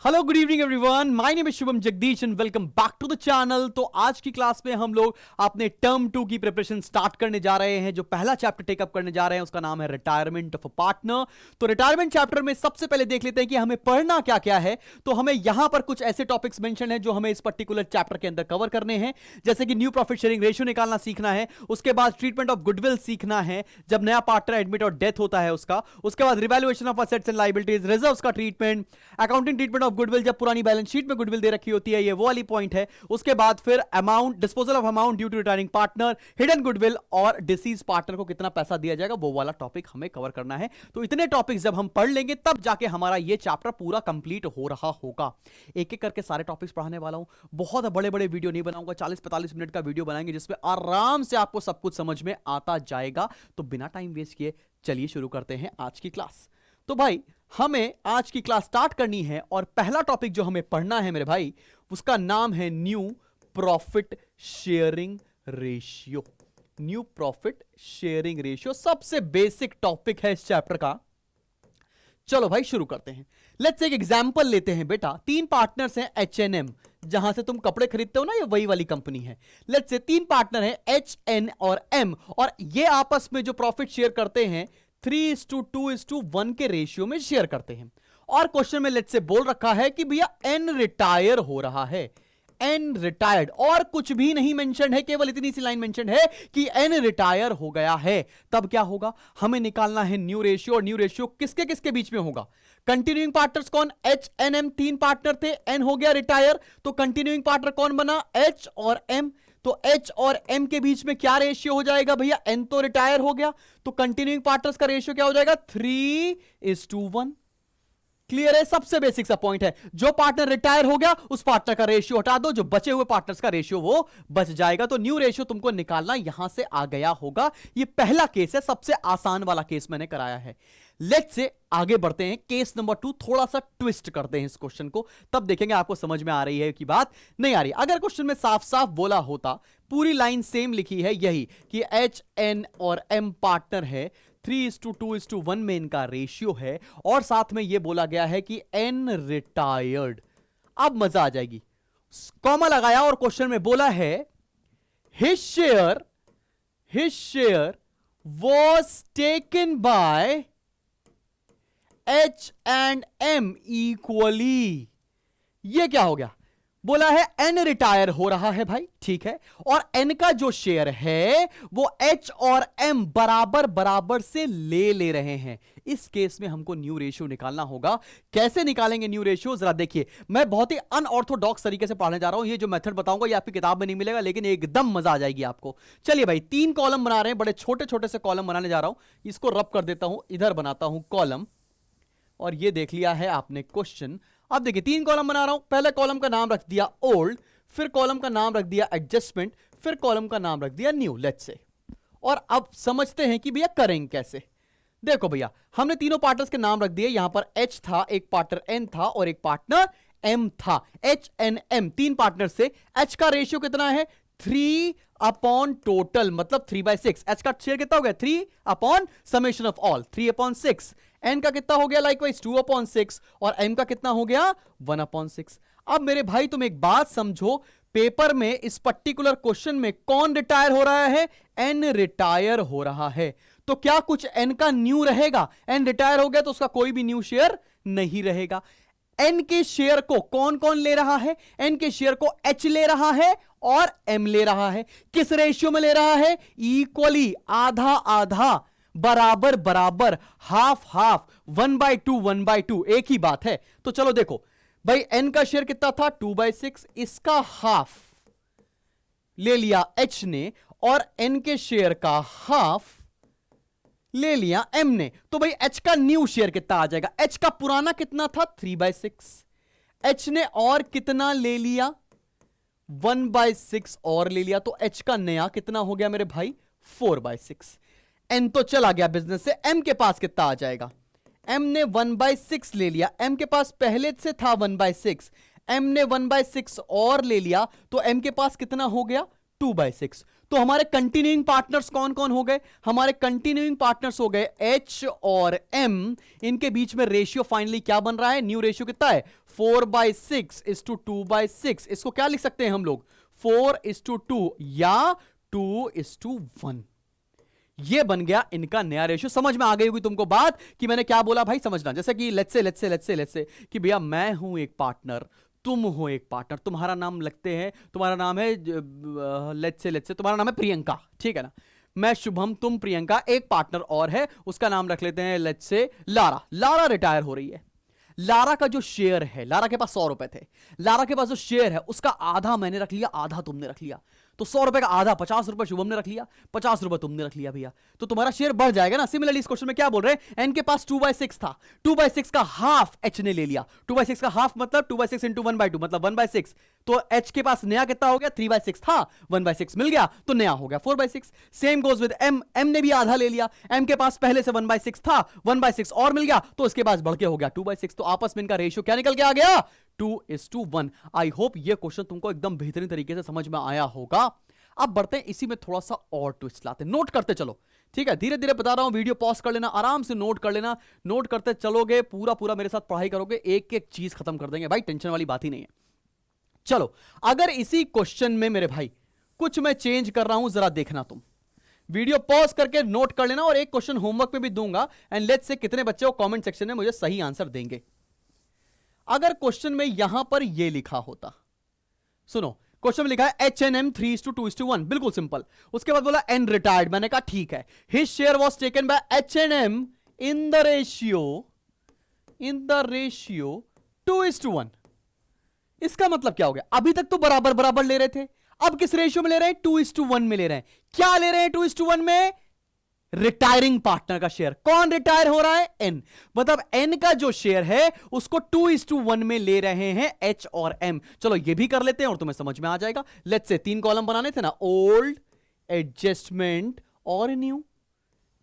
Hello good evening everyone, my name is Shubham Jagdish and welcome back to the channel. तो आज की class में हम लोग अपने टर्म 2 की प्रिपरेशन स्टार्ट करने जा रहे हैं। जो पहला चैप्टर टेकअप करने जा रहे हैं उसका नाम है रिटायरमेंट ऑफ अ पार्टनर। तो रिटायरमेंट चैप्टर में सबसे पहले देख लेते हैं कि हमें पढ़ना क्या क्या है। तो हमें यहां पर कुछ ऐसे टॉपिक्स मेंशन है जो हमें इस पर्टिकुलर चैप्टर के अंदर कवर करने हैं, जैसे कि न्यू प्रॉफिट शेयरिंग रेशियो निकालना सीखना है, उसके बाद ट्रीटमेंट ऑफ गुडविल सीखना है जब नया पार्टनर एडमिट और डेथ होता है उसका, उसके बाद revaluation of assets and liabilities, reserves का treatment, accounting treatment of goodwill जब पुरानी बैलेंस शीट में गुडविल दे रखी होती है, ये वो वाली पॉइंट है। उसके बाद फिर amount, disposal of amount due to retiring partner, hidden goodwill और डिसीज पार्टनर को कितना पैसा दिया जाएगा, वो वाला टॉपिक हमें कवर करना है। तो इतने टॉपिक्स जब हम पढ़ लेंगे तब जाके हमारा ये चैप्टर पूरा कंप्लीट हो रहा होगा। एक एक करके सारे टॉपिक्स पढ़ाने वाला हूं, बहुत बड़े बड़े वीडियो नहीं बनाऊंगा, 40-45 मिनट का वीडियो बनाएंगे जिसमें आराम से आपको सब कुछ समझ में आता जाएगा। तो बिना टाइम वेस्ट किए चलिए शुरू करते हैं आज की क्लास। तो भाई हमें आज की क्लास स्टार्ट करनी है और पहला टॉपिक जो हमें पढ़ना है मेरे भाई, उसका नाम है new profit sharing ratio. New profit sharing ratio सबसे बेसिक टॉपिक है इस चैप्टर का। चलो भाई शुरू करते हैं। लेट्स एक एग्जांपल लेते हैं बेटा। 3 पार्टनर्स हैं H&M, जहां से तुम कपड़े खरीदते हो ना, ये वही वाली कंपनी है। लेट्स से 3 पार्टनर हैं H, N और M, और ये आपस में जो प्रॉफिट शेयर करते हैं 3:2:1 के रेशियो में शेयर करते हैं। और क्वेश्चन में लेट्स से बोल रखा है कि भैया N रिटायर हो रहा है। N रिटायर्ड, और कुछ भी नहीं मेंशन है, केवल इतनी सी लाइन मेंशन है कि N रिटायर हो गया है। तब क्या होगा, हमें निकालना है न्यू रेशियो। और न्यू रेशियो किसके किसके बीच में होगा? कंटिन्यूइंग पार्टनर्स कौन? H, N, M। 3 पार्टनर थे, N हो गया रिटायर, तो कंटिन्यूइंग पार्टनर कौन बना? H और M। तो H और M के बीच में क्या रेशियो हो जाएगा भैया? N तो रिटायर हो गया, तो कंटिन्यूइंग पार्टनर्स का रेशियो क्या हो जाएगा? 3:1। क्लियर है? सबसे बेसिक सा पॉइंट है। जो पार्टनर रिटायर हो गया उस पार्टनर का रेशियो हटा दो, जो बचे हुए पार्टनर्स का रेशियो वो बच जाएगा। तो न्यू रेशियो तुमको निकालना यहां से आ गया होगा। ये पहला केस है, सबसे आसान वाला केस मैंने कराया है। लेट्स से आगे बढ़ते हैं। केस नंबर 2, थोड़ा सा ट्विस्ट करते हैं इस क्वेश्चन को, तब देखेंगे आपको समझ में आ रही है कि बात नहीं आ रही। अगर क्वेश्चन में साफ साफ बोला होता, पूरी लाइन सेम लिखी है यही कि H, N और M पार्टनर है, 3:2:1 में इनका रेशियो है, और साथ में यह बोला गया है कि N रिटायर्ड। अब मजा आ जाएगी। कॉमा लगाया और क्वेश्चन में बोला है his share was taken by H and M equally. ये क्या हो गया? बोला है N रिटायर हो रहा है भाई, ठीक है, और N का जो शेयर है वो H और M बराबर बराबर से ले रहे हैं। इस केस में हमको न्यू रेशियो निकालना होगा। कैसे निकालेंगे न्यू रेशियो, जरा देखिए। मैं बहुत ही अनऑर्थोडॉक्स तरीके से पढ़ने जा रहा हूं। ये जो मेथड बताऊंगा ये आपकी किताब में नहीं मिलेगा, लेकिन एकदम मजा आ जाएगी आपको। चलिए भाई, 3 कॉलम बना रहे हैं, बड़े छोटे छोटे से कॉलम बनाने जा रहा हूं। इसको रब कर देता हूं, इधर बनाता हूं कॉलम, और ये देख लिया है आपने क्वेश्चन। अब देखिए 3 कॉलम बना रहा हूं। पहले कॉलम का नाम रख दिया ओल्ड, फिर कॉलम का नाम रख दिया एडजस्टमेंट, फिर कॉलम का नाम रख दिया न्यू। लेट्स से, और अब समझते हैं कि भैया करेंगे कैसे। देखो भैया, हमने तीनों पार्टनर्स के नाम रख दिए। यहां पर H था, एक पार्टनर N था और एक पार्टनर M था। H, N, M 3 पार्टनर से H का रेशियो कितना है? 3 अपॉन टोटल, मतलब 3/6। H का शेयर कितना हो गया? 3 upon summation of all, 3/6। N का कितना हो गया? लाइकवाइज 2/6, और M का कितना हो गया? 1/6। अब मेरे भाई तुम एक बात समझो, पेपर में इस पर्टिकुलर क्वेश्चन में कौन रिटायर हो रहा है? N रिटायर हो रहा है। तो क्या कुछ N का न्यू रहेगा? N रिटायर हो गया तो उसका कोई भी न्यू शेयर नहीं रहेगा। N के शेयर को कौन कौन ले रहा है? N के शेयर को H ले रहा है और M ले रहा है। किस रेशियो में ले रहा है? इक्वली, आधा आधा, बराबर बराबर, हाफ हाफ, 1/2 1/2, एक ही बात है। तो चलो देखो भाई, N का शेयर कितना था? 2/6, इसका हाफ ले लिया H ने, और N के शेयर का हाफ ले लिया M ने। तो भाई H का न्यू शेयर कितना आ जाएगा? H का पुराना कितना था? 3/6। H ने और कितना ले लिया? 1/6 और ले लिया, तो H का नया कितना हो गया मेरे भाई? 4/6। N तो चला गया बिजनेस से, M के पास कितना आ जाएगा? M ने 1/6 ले लिया, M के पास पहले से था 1/6, M ने 1/6 और ले लिया, तो M के पास कितना हो गया? 2/6। तो हमारे कंटिन्यूइंग पार्टनर्स कौन कौन हो गए? हमारे कंटिन्यूइंग पार्टनर्स हो गए H और M। इनके बीच में रेशियो फाइनली क्या बन रहा है? न्यू रेशियो कितना है? 4/6:2/6। इसको क्या लिख सकते हैं हम लोग? 4:2 या 2:1। ये बन गया इनका नया रेशियो। समझ में आ गई होगी तुमको बात कि मैंने क्या बोला भाई? समझना। जैसे कि लेट्स से कि भैया मैं हूं एक पार्टनर, तुम हो एक पार्टनर, तुम्हारा नाम लगते हैं, तुम्हारा नाम है लेट्स से तुम्हारा नाम है प्रियंका, ठीक है ना? मैं शुभम, तुम प्रियंका, एक पार्टनर और है, उसका नाम रख लेते हैं let's say Lara. Lara retire हो रही है। लारा का जो शेयर है, लारा के पास 100 रुपए थे, लारा के पास जो शेयर है उसका आधा मैंने रख लिया, आधा तुमने रख लिया। तो 100 रुपए का आधा 50 रुपए शुभम ने रख लिया, 50 रुपए तुमने रख लिया भैया। तो तुम्हारा शेयर बढ़ जाएगा ना। सिमिलरली इस क्वेश्चन में क्या बोल रहे हैं? एन के पास 2/6 था, 2/6 का हाफ एच ने ले लिया। 2/6 का हाफ मतलब 2/6 इंटू 1/2 मतलब 1/6। तो एच के पास नया कितना हो गया? 3/6 था, 1/6 मिल गया तो नया हो गया 4/6। Same goes with M. M ने भी आधा ले लिया। एम के पास पहले से 1/6 था, 1/6 और मिल गया तो उसके पास बढ़ के हो गया 2/6। तो आपस में इनका रेशियो क्या निकल के आ गया? 2:1। आई होप ये क्वेश्चन तुमको एकदम बेहतरीन तरीके से समझ में आया होगा। अब बढ़ते हैं, इसी में थोड़ा सा और ट्विस्ट लाते हैं। नोट करते चलो, ठीक है? धीरे धीरे बता रहा हूं, वीडियो पॉज कर लेना, आराम से नोट कर लेना। नोट करते चलोगे, पूरा पूरा मेरे साथ पढ़ाई करोगे, एक एक चीज खत्म कर देंगे भाई, टेंशन वाली बात ही नहीं है। चलो, अगर इसी क्वेश्चन में मेरे भाई कुछ मैं चेंज कर रहा हूं, जरा देखना तुम। वीडियो पॉज करके नोट कर लेना, और एक क्वेश्चन होमवर्क में भी दूंगा, एंड लेट्स से कितने बच्चे कमेंट सेक्शन में मुझे सही आंसर देंगे। अगर क्वेश्चन में यहां पर यह लिखा होता, सुनो, क्वेश्चन में लिखा है H&M 3:2:1, बिल्कुल सिंपल। उसके बाद बोला N रिटायर्ड, मैंने कहा ठीक है। His share was taken by H&M in the ratio 2:1। इसका मतलब क्या हो गया? अभी तक तो बराबर बराबर ले रहे थे, अब किस रेशियो में ले रहे हैं? 2:1 में ले रहे हैं। क्या ले रहे हैं 2:1 में? रिटायरिंग पार्टनर का शेयर। कौन रिटायर हो रहा है? एन। मतलब एन का जो शेयर है उसको 2:1 में ले रहे हैं एच और एम। चलो ये भी कर लेते हैं और तुम्हें समझ में आ जाएगा। लेट्स से 3 कॉलम बनाने थे ना, ओल्ड, एडजस्टमेंट और न्यू,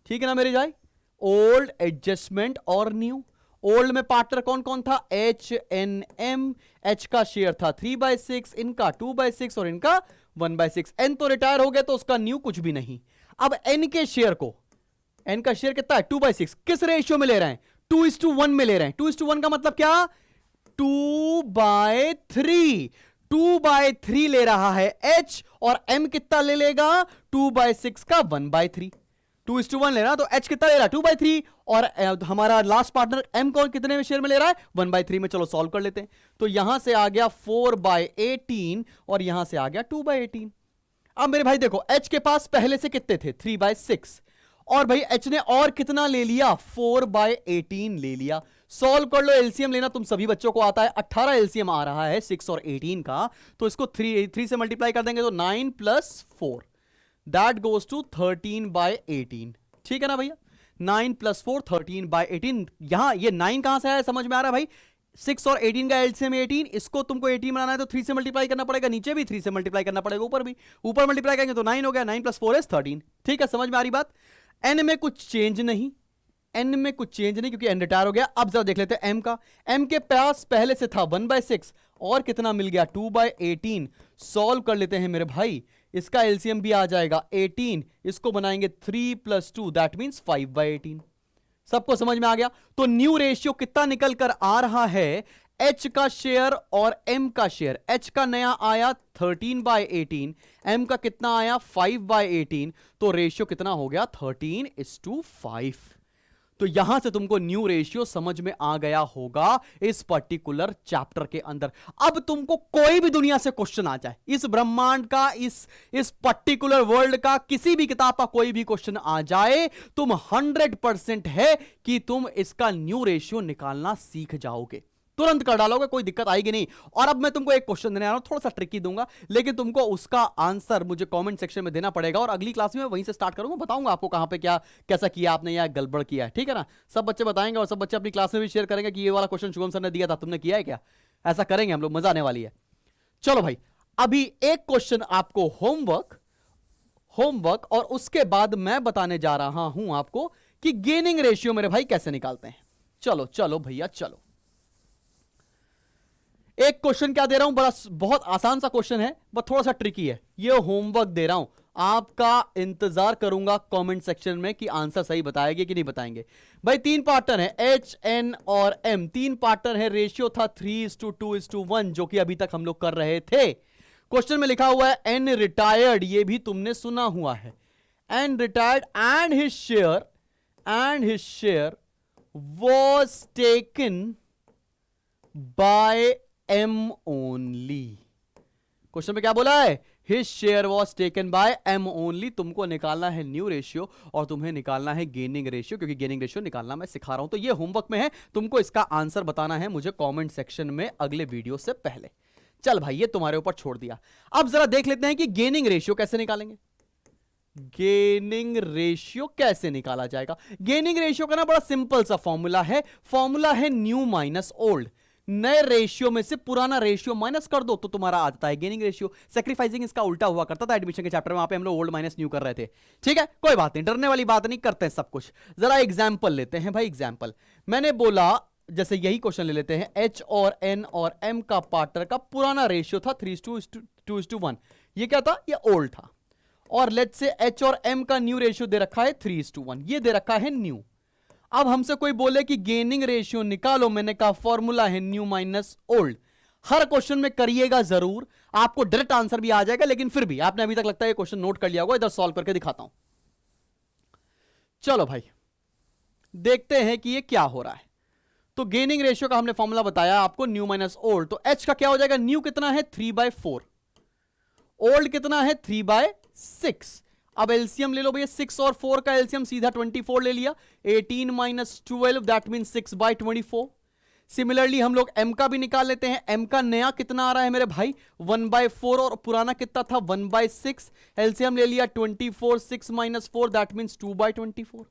ठीक है ना मेरे भाई? ओल्ड, एडजस्टमेंट और न्यू। ओल्ड में पार्टनर कौन कौन था? H N M. एच का शेयर था 3/6, इनका 2/6 और इनका 1/6। एन तो रिटायर हो गया तो उसका न्यू कुछ भी नहीं। अब एन के शेयर को, एन का शेयर कितना है? 2/6। किस रेशियो में ले रहे हैं? 2:1 में ले रहे हैं। 2:1 का मतलब क्या? 2/3। 2/3 ले रहा है एच, और एम कितना ले लेगा? 2/6 का 1/3। 2:1 ले रहा तो एच कितना ले रहा है? 2/3। और हमारा लास्ट पार्टनर एम को कितने में शेयर में ले रहा है? 1/3 में। चलो सॉल्व कर लेते हैं। तो यहां से आ गया 4/18 और यहां से आ गया 2/18। अब मेरे भाई देखो, एच के पास पहले से कितने थे? 3/6। और भाई एच ने और कितना ले लिया? 4/18 ले लिया। सॉल्व कर लो, एलसीएम लेना तुम सभी बच्चों को आता है। 18 एलसीएम आ रहा है 6 और 18 का, तो इसको 3 से मल्टीप्लाई कर देंगे तो 9 + 4 दैट गोज टू 13/18। ठीक है ना भैया? 9 + 4 13/18। यहां ये 9 कहां से आया समझ में आ रहा है भाई? 6 और 18 का एलसीएम 18। इसको तुमको 18 बनाना है तो 3 से मल्टीप्लाई करना पड़ेगा, नीचे भी 3 से मल्टीप्लाई करना पड़ेगा, ऊपर भी। ऊपर मल्टीप्लाई करेंगे तो 9 हो गया। 9 + 4 = 13। ठीक है, समझ में आ रही बात? एन में कुछ चेंज नहीं, एन में कुछ चेंज नहीं क्योंकि एन रिटायर हो गया। अब जरा देख लेते हैं एम का। एम के पास पहले से था 1/6 और कितना मिल गया? 2/18। सॉल्व कर लेते हैं मेरे भाई, इसका एलसीएम भी आ जाएगा 18। इसको बनाएंगे 3 + 2 दैट मींस 5/18। सबको समझ में आ गया? तो न्यू रेशियो कितना निकल कर आ रहा है? एच का शेयर और एम का शेयर। एच का नया आया 13/18, एम का कितना आया? 5/18। तो रेशियो कितना हो गया? 13:5। तो यहां से तुमको न्यू रेशियो समझ में आ गया होगा इस पर्टिकुलर चैप्टर के अंदर। अब तुमको कोई भी दुनिया से क्वेश्चन आ जाए, इस ब्रह्मांड का, इस पर्टिकुलर वर्ल्ड का, किसी भी किताब का कोई भी क्वेश्चन आ जाए, तुम 100% है कि तुम इसका न्यू रेशियो निकालना सीख जाओगे, तुरंत कर डालोगे, कोई दिक्कत आएगी नहीं। और अब मैं तुमको एक क्वेश्चन देने आ रहा हूं, थोड़ा सा ट्रिकी दूंगा, लेकिन तुमको उसका आंसर मुझे कमेंट सेक्शन में देना पड़ेगा, और अगली क्लास में वहीं से स्टार्ट करूंगा, बताऊंगा आपको कहां पे क्या कैसा किया आपने या गड़बड़ किया है। ठीक है ना? सब बच्चे बताएंगे और सब बच्चे अपनी क्लास में भी शेयर करेंगे कि ये वाला क्वेश्चन शुभम सर ने दिया था, तुमने किया है क्या? ऐसा करेंगे हम लोग, मजा आने वाली है। चलो भाई, अभी एक क्वेश्चन आपको होमवर्क, और उसके बाद मैं बताने जा रहा हूं आपको कि गेनिंग रेशियो मेरे भाई कैसे निकालते हैं। चलो चलो भैया चलो। एक क्वेश्चन क्या दे रहा हूं, बड़ा बहुत आसान सा क्वेश्चन है, बस थोड़ा सा ट्रिकी है। ये होमवर्क दे रहा हूं, आपका इंतजार करूंगा कमेंट सेक्शन में कि आंसर सही बताएंगे कि नहीं बताएंगे। भाई 3 पार्टनर है एच एन और एम, 3 पार्टनर है, रेशियो था 3:2:1 जो कि अभी तक हम लोग कर रहे थे। क्वेश्चन में लिखा हुआ है एन रिटायर्ड, ये भी तुमने सुना हुआ है, N retired and his share was taken by M only। Question में क्या बोला है, his share was taken by M only। तुमको निकालना है न्यू रेशियो और तुम्हें निकालना है गेनिंग रेशियो, क्योंकि गेनिंग रेशियो निकालना मैं सिखा रहा हूं। तो ये होमवर्क में है, तुमको इसका आंसर बताना है मुझे कमेंट सेक्शन में अगले वीडियो से पहले। चल भाई ये तुम्हारे ऊपर छोड़ दिया। अब जरा देख लेते हैं कि गेनिंग रेशियो कैसे निकालेंगे। गेनिंग रेशियो कैसे निकाला जाएगा। गेनिंग रेशियो का ना बड़ा सिंपल सा फॉर्मूला है न्यू माइनस ओल्ड। नए रेशियो में से पुराना रेशियो माइनस कर दो तो तुम्हारा आता है गेनिंग रेशियो। सैक्रिफाइसिंग इसका उल्टा हुआ करता था एडमिशन के चैप्टर में, वहां पे हम लोग ओल्ड माइनस न्यू कर रहे थे। ठीक है, कोई बात नहीं, डरने वाली बात नहीं, करते हैं सब कुछ। जरा एग्जाम्पल लेते हैं भाई। एग्जाम्पल मैंने बोला, जैसे यही क्वेश्चन ले लेते हैं, एच और एन और एम का पार्टनर का पुराना रेशियो था 3:2:1। ये क्या था, ये ओल्ड था। और लेट्स से एच और एम का न्यू रेशियो दे रखा है 3:1, ये दे रखा है न्यू। अब हमसे कोई बोले कि गेनिंग रेशियो निकालो, मैंने कहा फॉर्मूला है न्यू माइनस ओल्ड। हर क्वेश्चन में करिएगा जरूर, आपको डायरेक्ट आंसर भी आ जाएगा, लेकिन फिर भी आपने अभी तक लगता है ये क्वेश्चन नोट कर लिया होगा। इधर सॉल्व करके दिखाता हूं। चलो भाई देखते हैं कि ये क्या हो रहा है। तो गेनिंग रेशियो का हमने फॉर्मूला बताया आपको, न्यू माइनस ओल्ड। तो एच का क्या हो जाएगा, न्यू कितना है 3/4, ओल्ड कितना है 3/6। अब एलसीएम ले लो भैया, 6 और 4 का एलसीएम सीधा 24 ले लिया। 18 - 12 दैट मीन 6/24। सिमिलरली हम लोग एम का भी निकाल लेते हैं। एम का नया कितना आ रहा है मेरे भाई 1/4 और पुराना कितना था 1/6। एलसीएम ले लिया 24, 6 - 4 दैट मीन 2/24।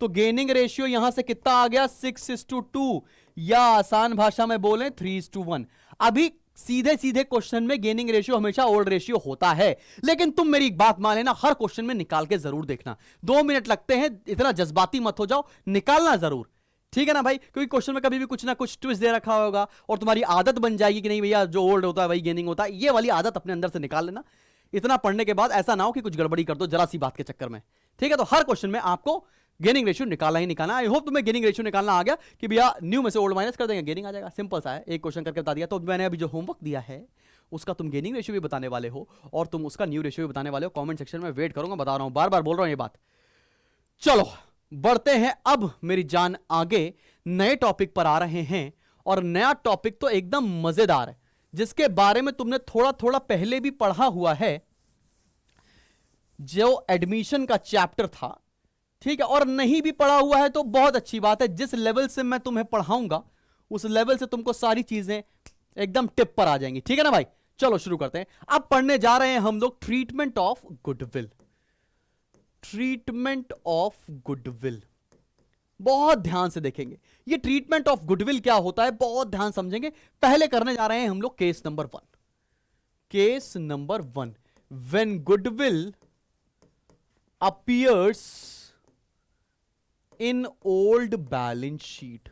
तो गेनिंग रेशियो यहां से कितना आ गया 6:2, या आसान भाषा में बोलें 3:1। अभी सीधे सीधे क्वेश्चन में गेनिंग रेशियो हमेशा ओल्ड रेशियो होता है, लेकिन तुम मेरी एक बात मान लेना, हर क्वेश्चन में निकाल के जरूर देखना। 2 मिनट लगते हैं, इतना जज्बाती मत हो जाओ, निकालना जरूर, ठीक है ना भाई। क्योंकि क्वेश्चन में कभी भी कुछ ना कुछ ट्विस्ट दे रखा होगा और तुम्हारी आदत बन जाएगी कि नहीं भैया जो ओल्ड होता है वही गेनिंग होता है। ये वाली आदत अपने अंदर से निकाल लेना। इतना पढ़ने के बाद ऐसा ना हो कि कुछ गड़बड़ी कर दो जरा सी बात के चक्कर में, ठीक है। तो हर क्वेश्चन में आपको गेनिंग रेशियो निकालना ही निकालना। आई होप तुम्हें गेनिंग रेशियो निकालना आ गया कि भैया न्यू में से ओल्ड माइनस कर देंगे, गेनिंग आ जाएगा। सिंपल सा है, एक क्वेश्चन करके बता दिया। तो मैंने अभी जो होमवर्क दिया है उसका तुम गेनिंग रेशियो भी बताने वाले हो और तुम उसका न्यू रेशियो भी बताने वाले हो। कमेंट सेक्शन में वेट करूंगा, बता रहा हूं, बार बार बोल रहा हूं ये बात। चलो बढ़ते हैं अब मेरी जान आगे, नए टॉपिक पर आ रहे हैं। और नया टॉपिक तो एकदम मजेदार है, जिसके बारे में तुमने थोड़ा थोड़ा पहले भी पढ़ा हुआ है, जो एडमिशन का चैप्टर था, ठीक है। और नहीं भी पढ़ा हुआ है तो बहुत अच्छी बात है। जिस लेवल से मैं तुम्हें पढ़ाऊंगा उस लेवल से तुमको सारी चीजें एकदम टिप पर आ जाएंगी, ठीक है ना भाई। चलो शुरू करते हैं। अब पढ़ने जा रहे हैं हम लोग treatment of goodwill. Treatment of goodwill बहुत ध्यान से देखेंगे। ये ट्रीटमेंट ऑफ गुडविल क्या होता है बहुत ध्यान समझेंगे। पहले करने जा रहे हैं हम लोग case number 1। Case number 1, when goodwill appears in old balance sheet.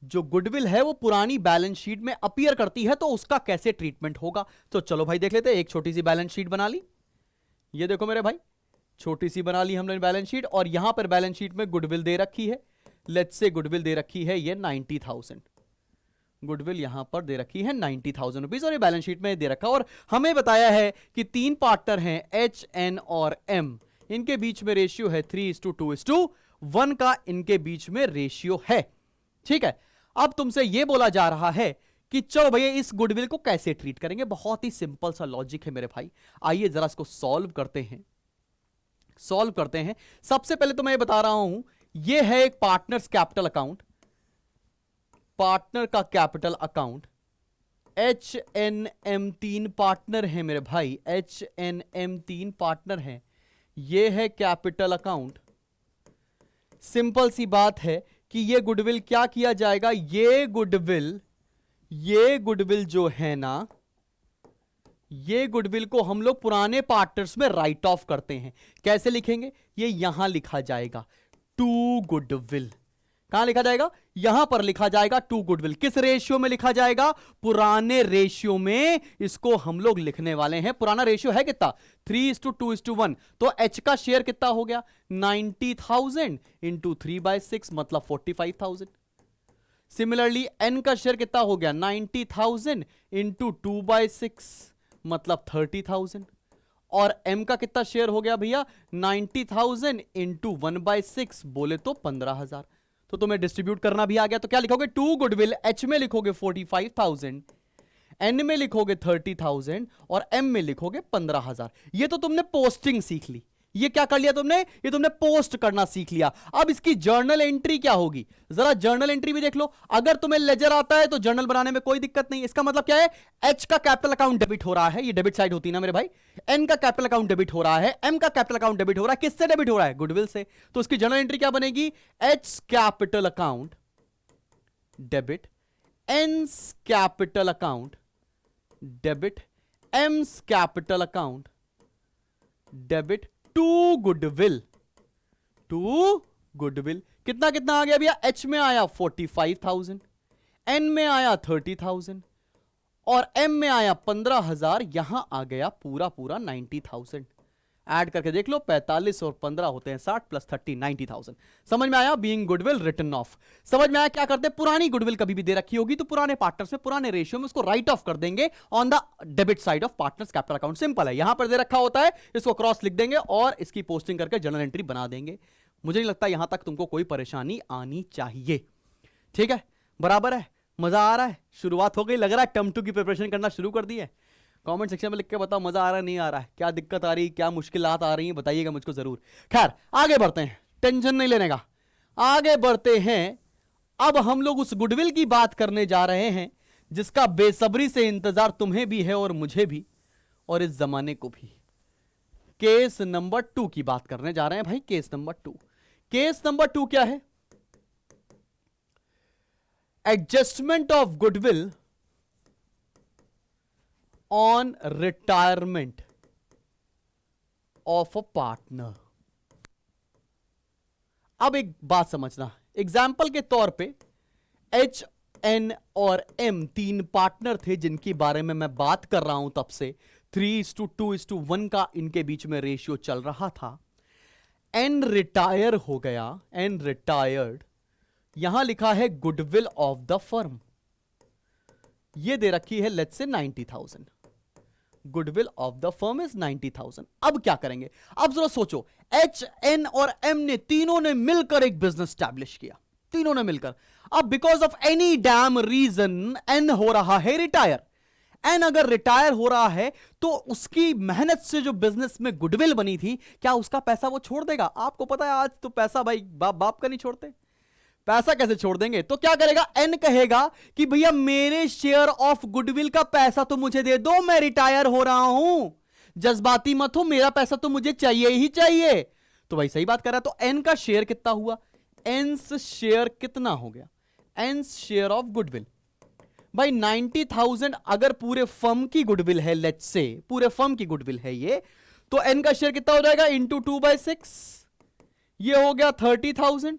जो गुडविल है वो पुरानी बैलेंस शीट में अपीयर करती है, तो उसका कैसे ट्रीटमेंट होगा। तो चलो भाई देख लेते हैं। एक छोटी सी बैलेंस शीट बना ली, ये देखो मेरे भाई, छोटी सी बना ली हमने बैलेंस शीट। और यहां पर बैलेंस शीट में गुडविल दे रखी है, लेट्स से गुडविल दे रखी है ये 90,000। गुडविल यहां पर दे रखी है 90,000 रुपीज और ये बैलेंस शीट में दे रखा। और हमें बताया है कि 3 पार्टनर हैं एच, एन और एम, इनके बीच में रेशियो है 3:2:1 का इनके बीच में रेशियो है, ठीक है। अब तुमसे यह बोला जा रहा है कि चलो भैया इस गुडविल को कैसे ट्रीट करेंगे। बहुत ही सिंपल सा लॉजिक है मेरे भाई, आइए जरा इसको सॉल्व करते हैं। सबसे पहले तो मैं ये बता रहा हूं, यह है एक पार्टनर्स कैपिटल अकाउंट, पार्टनर का capital account. H N M 3 partner है मेरे भाई, एच एन एम 3 पार्टनर है। यह है कैपिटल अकाउंट। सिंपल सी बात है कि ये गुडविल क्या किया जाएगा, ये गुडविल जो है ना, ये गुडविल को हम लोग पुराने पार्टनर्स में राइट ऑफ करते हैं। कैसे लिखेंगे, ये यहां लिखा जाएगा टू गुडविल, कहां लिखा जाएगा? यहां पर लिखा जाएगा टू गुडविल। किस रेशियो में लिखा जाएगा? पुराने रेशियो में इसको हम लोग लिखने वाले हैं। पुराना रेशियो है कितना? 3:2:1। तो एच का शेयर कितना हो गया? 90,000 इंटू 3/6 मतलब 45,000। सिमिलरली एन का शेयर कितना हो गया? 90,000 इंटू 2/6 मतलब 30,000। और एम का कितना शेयर हो गया भैया? 90,000 इंटू 1/6 बोले तो 15,000। तो तुम्हें डिस्ट्रीब्यूट करना भी आ गया। तो क्या लिखोगे? टू गुडविल एच में लिखोगे 45,000, एन में लिखोगे 30,000 और एम में लिखोगे 15,000। ये तो तुमने पोस्टिंग सीख ली। ये क्या कर लिया तुमने? ये तुमने पोस्ट करना सीख लिया। अब इसकी जर्नल एंट्री क्या होगी? जरा जर्नल एंट्री भी देख लो। अगर तुम्हें लेजर आता है तो जर्नल बनाने में कोई दिक्कत नहीं। इसका मतलब क्या है? एच का कैपिटल अकाउंट डेबिट हो रहा है, ये डेबिट साइड होती है ना मेरे भाई। एन का कैपिटल अकाउंट डेबिट हो रहा है, एम का कैपिटल अकाउंट डेबिट हो रहा है। किससे डेबिट हो रहा है? गुडविल से। तो उसकी जर्नल एंट्री क्या बनेगी? H capital account debit, N's capital account debit, M's capital account debit to goodwill. To goodwill कितना कितना आ गया भैया? एच में आया 45,000, एन में आया 30,000 और एम में आया 15,000। यहां आ गया पूरा पूरा 90,000। ऐड करके देख लो, 45 और 15 होते हैं 60 प्लस 30 90,000। समझ में आया? Being goodwill written off. समझ में आया क्या करते हैं? पुरानी गुडविल कभी भी दे रखी होगी तो पुराने पार्टनर्स में पुराने रेशियो में उसको राइट ऑफ कर देंगे on the debit side of partners capital account. Simple है। यहां पर दे रखा होता है, इसको क्रॉस लिख देंगे और इसकी पोस्टिंग करके जर्नल एंट्री बना देंगे। मुझे नहीं लगता यहां तक तुमको कोई परेशानी आनी चाहिए। ठीक है, बराबर है, मजा आ रहा है? शुरुआत हो गई, लग रहा है टर्म 2 की प्रिपरेशन करना शुरू कर दी है। कमेंट सेक्शन में लिख के बताओ मजा आ रहा है नहीं आ रहा है, क्या दिक्कत आ रही, क्या मुश्किलात आ रही हैं, बताइएगा मुझको जरूर। खैर आगे बढ़ते हैं, टेंशन नहीं लेने का, आगे बढ़ते हैं। अब हम लोग उस गुडविल की बात करने जा रहे हैं जिसका बेसब्री से इंतजार तुम्हें भी है और मुझे भी और इस जमाने को भी। केस नंबर 2 की बात करने जा रहे हैं भाई। केस नंबर 2, केस नंबर 2 क्या है? Adjustment of goodwill on retirement of a partner. अब एक बात समझना, एग्जाम्पल के तौर पे एच, एन और एम 3 पार्टनर थे जिनके बारे में मैं बात कर रहा हूं तब से। 3:2:1 का इनके बीच में रेशियो चल रहा था। एन रिटायर हो गया, एन रिटायर्ड। यहां लिखा है गुडविल ऑफ द फर्म, ये दे रखी है let's say 90,000। Goodwill of the firm is 90,000। अब क्या करेंगे? अब जरा सोचो, एच, एन और एम ने तीनों ने मिलकर एक बिजनेस स्टैब्लिश किया, तीनों ने मिलकर। अब because of any damn reason N हो रहा है रिटायर। एन अगर रिटायर हो रहा है तो उसकी मेहनत से जो बिजनेस में गुडविल बनी थी, क्या उसका पैसा वो छोड़ देगा? आपको पता है आज तो पैसा भाई बाप बाप का नहीं छोड़ते, पैसा कैसे छोड़ देंगे? तो क्या करेगा? एन कहेगा कि भैया मेरे शेयर ऑफ गुडविल का पैसा तो मुझे दे दो, मैं रिटायर हो रहा हूं, जज्बाती मत हो, मेरा पैसा तो मुझे चाहिए ही चाहिए। तो भाई सही बात कर रहा है। तो एन का शेयर कितना हुआ? एन्स शेयर कितना हो गया? एन्स शेयर ऑफ गुडविल भाई 90,000 अगर पूरे फर्म की गुडविल है, लेट्स से पूरे फर्म की गुडविल है ये, तो एन का शेयर कितना हो जाएगा? इंटू 2/6, ये हो गया 30,000।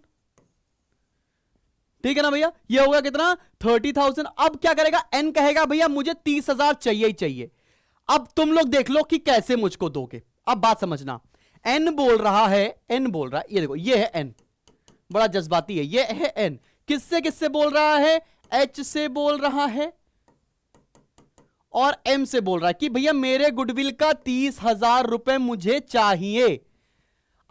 ठीक है ना भैया? ये हो गया कितना? 30,000। अब क्या करेगा? एन कहेगा भैया मुझे 30,000 चाहिए ही चाहिए। अब तुम लोग देख लो कि कैसे मुझको दोगे। अब बात समझना, एन बोल रहा है, एन बोल रहा है, ये देखो ये है एन, बड़ा जज्बाती है, ये है एन। किससे किससे बोल रहा है? एच से बोल रहा है और एम से बोल रहा है कि भैया मेरे गुडविल का 30,000 रुपए मुझे चाहिए।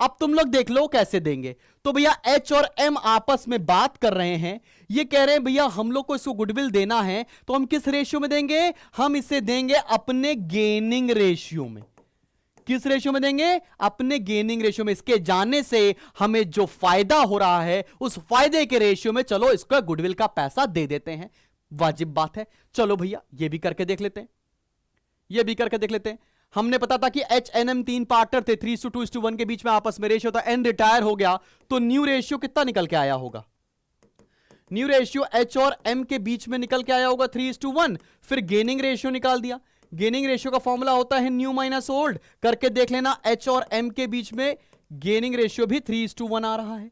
अब तुम लोग देख लो कैसे देंगे। तो भैया एच और एम आपस में बात कर रहे हैं, ये कह रहे हैं भैया हम लोग को इसको गुडविल देना है तो हम किस रेशियो में देंगे? हम इसे देंगे अपने गेनिंग रेशियो में। किस रेशियो में देंगे? अपने गेनिंग रेशियो में। इसके जाने से हमें जो फायदा हो रहा है उस फायदे के रेशियो में चलो इसको गुडविल का पैसा दे देते हैं। वाजिब बात है। चलो भैया ये भी करके देख लेते हैं, ये भी करके देख लेते हैं। हमने पता था कि एच, एन, एम 3 पार्टनर थे, 3:2:1 के बीच में आपस में रेशियो था। एन रिटायर हो गया तो न्यू रेशियो कितना निकल के आया होगा? न्यू रेशियो एच और एम के बीच में निकल के आया होगा 3:1। फिर गेनिंग रेशियो निकाल दिया। गेनिंग रेशियो का फॉर्मूला होता है न्यू माइनस ओल्ड। करके देख लेना, एच और एम के बीच में गेनिंग रेशियो भी 3:1 आ रहा है।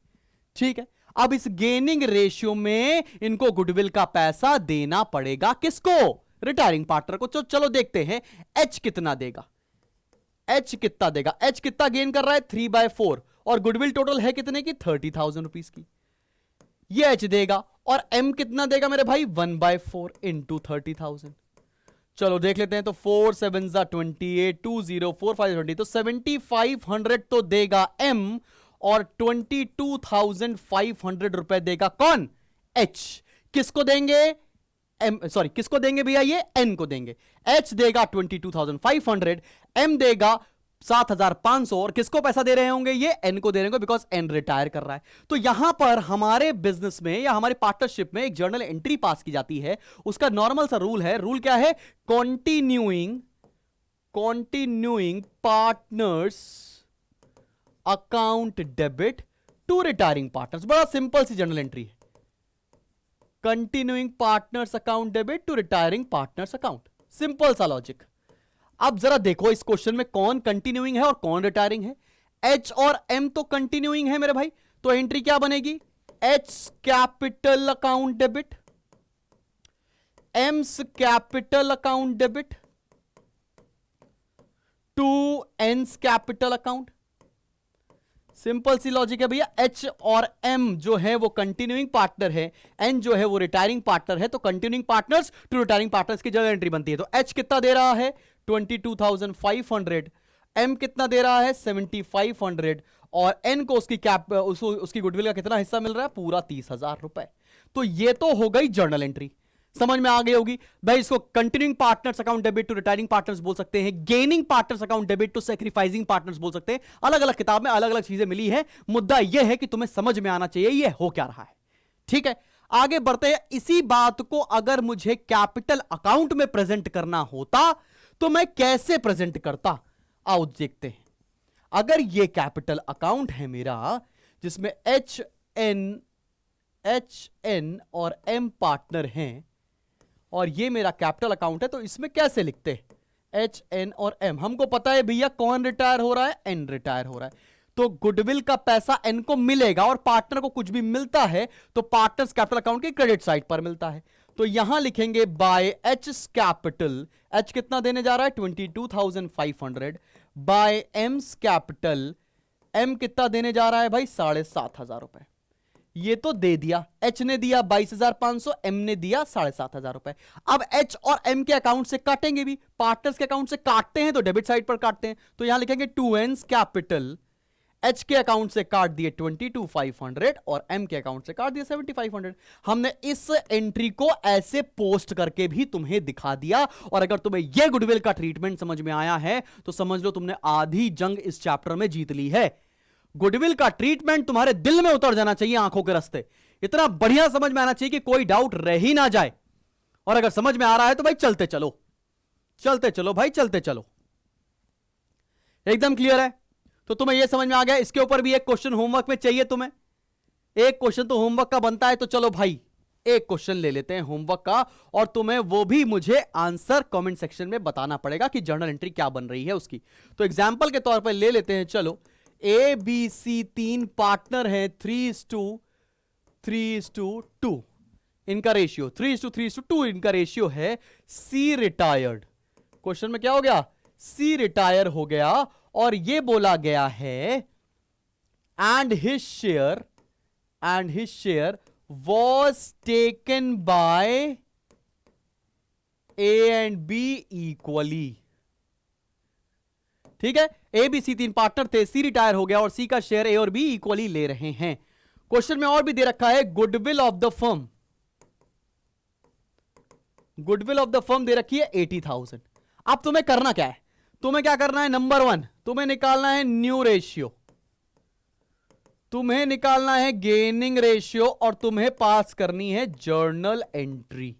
ठीक है, अब इस गेनिंग रेशियो में इनको गुडविल का पैसा देना पड़ेगा, किसको? रिटायरिंग पार्टनर को। तो चलो देखते हैं एच कितना देगा। एच कितना देगा? एच कितना गेन कर रहा है? 3/4, और गुडविल टोटल है कितने की? 30,000 रुपीज की। ये एच देगा। और एम कितना देगा मेरे भाई? 1/4 इंटू 30,000। चलो देख लेते हैं। तो 4 7 28, 20 4 5 20, तो 7,500 तो देगा एम, और 22,500 रुपए देगा कौन? एच। किसको देंगे? एम, सॉरी, किसको देंगे भैया? ये एन को देंगे। एच देगा 22,500, एम देगा 7,500, और किसको पैसा दे रहे होंगे? ये एन को दे रहे होंगे, बिकॉज एन रिटायर कर रहा है। तो यहां पर हमारे बिजनेस में या हमारे पार्टनरशिप में एक जर्नल एंट्री पास की जाती है। उसका नॉर्मल सा रूल है। रूल क्या है? Continuing partners account debit to retiring partners. बड़ा सिंपल सी जर्नल एंट्री है। Continuing partners account debit to retiring partners account. Simple सा लॉजिक। अब जरा देखो इस क्वेश्चन में कौन कंटिन्यूइंग है और कौन रिटायरिंग है। एच और एम तो कंटिन्यूइंग है मेरे भाई, तो एंट्री क्या बनेगी? H capital account debit, M's capital account debit to N's capital account. Simple सी लॉजिक है भैया। एच और एम जो है वो कंटिन्यूइंग पार्टनर है, एन जो है वो रिटायरिंग पार्टनर है, तो continuing partners to retiring partners की जगह एंट्री बनती है। तो एच कितना दे रहा है? 22,500, एम कितना दे रहा है? 7,500, और एन को उसकी गुडविल का कितना हिस्सा मिल रहा है? पूरा 30,000 रुपए। तो ये तो हो गई जर्नल एंट्री, समझ में आ गई होगी भाई। इसको continuing partners account debit to retiring partners बोल सकते हैं, gaining partners account debit to sacrificing partners बोल सकते हैं। अलग अलग किताब में अलग अलग चीजें मिली है। मुद्दा यह है कि तुम्हें समझ में आना चाहिए ये हो क्या रहा है। ठीक है, आगे बढ़ते हैं। इसी बात को अगर मुझे कैपिटल अकाउंट में प्रेजेंट करना होता तो मैं कैसे प्रेजेंट करता? आओ देखते हैं। अगर ये कैपिटल अकाउंट है मेरा, जिसमें एच एन और एम पार्टनर हैं, और ये मेरा कैपिटल अकाउंट है, तो इसमें कैसे लिखते हैं? एच एन और एम। हमको पता है भैया कौन रिटायर हो रहा है? एन रिटायर हो रहा है। तो गुडविल का पैसा एन को मिलेगा, और पार्टनर को कुछ भी मिलता है तो पार्टनर्स कैपिटल अकाउंट के क्रेडिट साइड पर मिलता है। तो यहां लिखेंगे बाय एच कैपिटल। एच कितना देने जा रहा है? 22,500 बाय एम्स कैपिटल। एम कितना देने जा रहा है भाई? 7,500 रुपए। ये तो दे दिया, एच ने दिया 22,500, एम ने दिया 7,500 रुपए। अब एच और एम के अकाउंट से काटेंगे भी, पार्टनर्स के अकाउंट से काटते हैं तो डेबिट साइड पर काटते हैं। तो यहां लिखेंगे 2N's कैपिटल। एच के अकाउंट से काट दिए 22,500 और एम के अकाउंट से काट दिए 7,500। हमने इस एंट्री को ऐसे पोस्ट करके भी तुम्हें दिखा दिया। और अगर तुम्हें यह गुडविल का ट्रीटमेंट समझ में आया है तो समझ लो तुमने आधी जंग इस चैप्टर में जीत ली है। गुडविल का ट्रीटमेंट तुम्हारे दिल में उतर जाना चाहिए, आंखों के रास्ते। इतना बढ़िया समझ में आना चाहिए कि कोई डाउट रह ही ना जाए। और अगर समझ में आ रहा है तो भाई चलते चलो, चलते चलो भाई, चलते चलो। एकदम क्लियर है? तो तुम्हें यह समझ में आ गया। इसके ऊपर भी एक क्वेश्चन होमवर्क में चाहिए तुम्हें। एक क्वेश्चन तो होमवर्क का बनता है, तो चलो भाई एक क्वेश्चन ले लेते हैं होमवर्क का, और तुम्हें वो भी मुझे आंसर कमेंट सेक्शन में बताना पड़ेगा कि जर्नल एंट्री क्या बन रही है उसकी। तो एग्जांपल के तौर पर ले लेते हैं। चलो, ए बी सी 3 पार्टनर है, 3:2 इनका रेशियो, 3:2 इनका रेशियो है। सी रिटायर्ड। क्वेश्चन में क्या हो गया? सी रिटायर हो गया, और ये बोला गया है and his share was taken by A and be equally. ठीक है, ए बी सी 3 पार्टनर थे, सी रिटायर हो गया और सी का शेयर ए और बी इक्वली ले रहे हैं। क्वेश्चन में और भी दे रखा है goodwill of the firm. Goodwill of the firm दे रखी है 80,000। अब तुम्हें करना क्या है? तुम्हें क्या करना है? नंबर 1 तुम्हें निकालना है न्यू रेशियो, तुम्हें निकालना है गेनिंग रेशियो, और तुम्हें पास करनी है जर्नल एंट्री।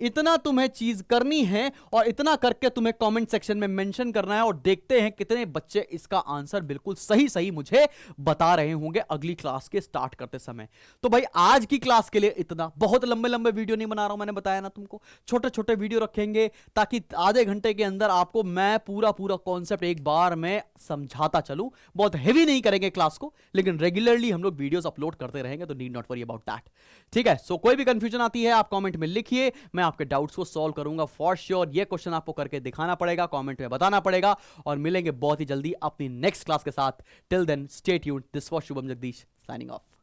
इतना तुम्हें चीज करनी है और इतना करके तुम्हें कमेंट सेक्शन में मेंशन करना है, और देखते हैं कितने बच्चे इसका आंसर बिल्कुल सही सही मुझे बता रहे होंगे अगली क्लास के स्टार्ट करते समय। तो भाई आज की क्लास के लिए इतना, बहुत लंबे लंबे वीडियो नहीं बना रहा हूं, मैंने बताया ना तुमको, छोटे छोटे वीडियो रखेंगे ताकि आधे घंटे के अंदर आपको मैं पूरा पूरा कॉन्सेप्ट एक बार में समझाता चलूं। बहुत हेवी नहीं करेंगे क्लास को, लेकिन रेगुलरली हम लोग वीडियोस अपलोड करते रहेंगे, तो need not worry about that. ठीक है, सो कोई भी कंफ्यूजन आती है आप कमेंट में लिखिए, मैं आपके डाउट्स को सॉल्व करूंगा फॉर श्योर। ये क्वेश्चन आपको करके दिखाना पड़ेगा, कमेंट में बताना पड़ेगा, और मिलेंगे बहुत ही जल्दी अपनी नेक्स्ट क्लास के साथ। Till then stay tuned, this was Shubham Jagdish signing of.